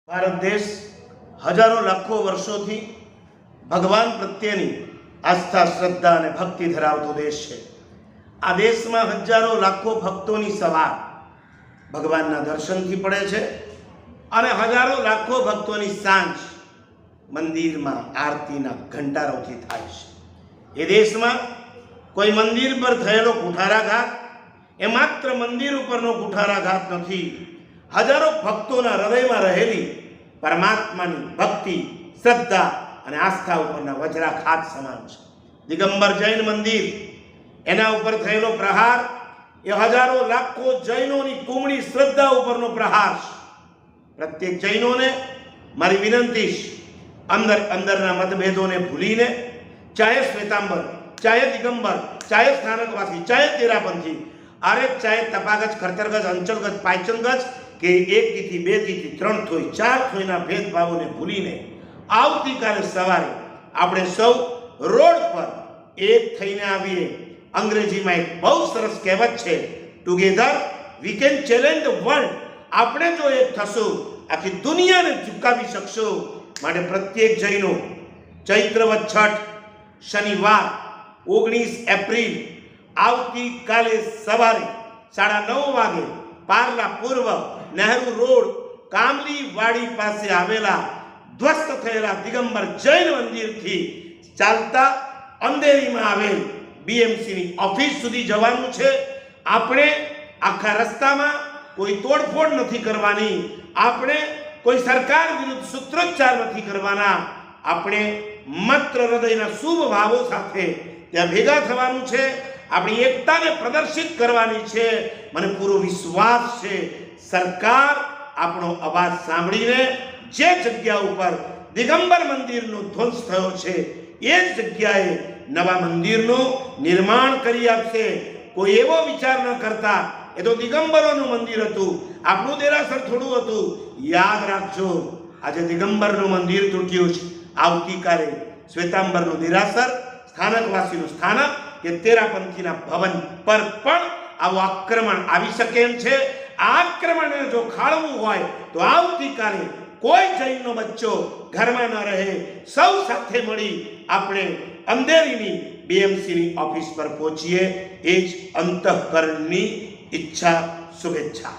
ભારત દેશ હજારો લાખો વર્ષોથી ભગવાન પ્રત્યેની આસ્થા, શ્રદ્ધા અને ભક્તિ ધરાવતો દેશ છે. આ દેશમાં હજારો લાખો ભક્તોની સવાર ભગવાનના દર્શનથી પડે છે અને હજારો લાખો ભક્તોની સાંજ મંદિરમાં આરતીના ઘંટારોથી થાય છે. એ દેશમાં કોઈ મંદિર પર થયેલો કુઠારાઘાત એ માત્ર મંદિર ઉપરનો કુઠારાઘાત નથી, હજારો ભક્તોના હૃદયમાં રહેલી પરમાત્માની ભક્તિ, શ્રદ્ધા અને આસ્થા ઉપરના વજ્રાઘાત સમાન છે. દિગંબર જૈન મંદિર, એના ઉપર થયેલો પ્રહાર એ હજારો લાખો જૈનોની કુમળી શ્રદ્ધા ઉપરનો પ્રહાર છે. પ્રત્યેક જૈનોને મારી વિનંતી છે, અંદરના મતભેદોને ભૂલીને ચાહે શ્વેતાંબર, ચાહે દિગંબર, ચાહે સ્થાનકવાસી, ચાહે તેરાપંથી, અરે ચાહે તપાગજ, ખરતરગજ, અંચલગજ, પાયચનગજ કે 1 તિથિ 2 તિથિ 3 થોઈ 4 થોઈના ભેદભાવોને ભૂલીને આવતીકાલે સવારે આપણે સૌ રોડ પર એક થઈને આવીએ. અંગ્રેજીમાં એક બહુ સરસ કહેવત છે, together we can challenge the world. આપણે જો એક થશું આખી દુનિયાને ઝુકાવી શકશું. માટે પ્રત્યેક જૈનો ચૈત્રવદ છઠ શનિવાર 19 એપ્રિલ આવતીકાલે સવારે 9:30 વાગે પાર્લા પૂર્વ નહેરુ રોડ કામલી વાડી પાસે આવેલા ધ્વસ્ત થયેલા દિગંબર જૈન મંદિરથી ચાલતા અંધેરીમાં આવેલ બીએમસીની ઓફિસ સુધી જવાનું છે. આપણે આખા રસ્તામાં કોઈ તોડફોડ નથી કરવાની, આપણે કોઈ સરકાર વિરુદ્ધ સૂત્રોચ્ચાર નથી કરવાના. આપણે માત્ર હૃદયના શુભ ભાવો સાથે ત્યાં ભેગા થવાનું છે. આપણી એકતાને પ્રદર્શિત કરવાની છે. મને પૂરો વિશ્વાસ છે સરકાર આપણો અવાજ સાંભળીને જે જગ્યા ઉપર દિગંબર મંદિરનો ધ્વંસ થયો છે એ જ જગ્યાએ નવા મંદિરનું નિર્માણ કરી આપશે. કોઈ એવો વિચાર ન કરતા એ તો દિગંબરોનું મંદિર હતું, આપણું દેરાસર થોડું હતું. યાદ રાખજો, આજે દિગંબરનું મંદિર તૂટ્યું છે, આવતીકાલે શ્વેતાંબરનું દેરાસર, સ્થાનકવાસીનું સ્થાનક કે તેરાપંથીના ભવન પર પણ આવું આક્રમણ આવી શકે એમ છે. આ આક્રમણને જો ખાળવું હોય તો આવતીકાલે કોઈ જૈનનો બચ્ચો ઘરમાં ન રહે. સૌ સાથે મળી આપણે અંધેરીની બીએમસીની ઓફિસ પર પહોંચીએ. એ જ અંતઃકરણની ઈચ્છા, શુભેચ્છા.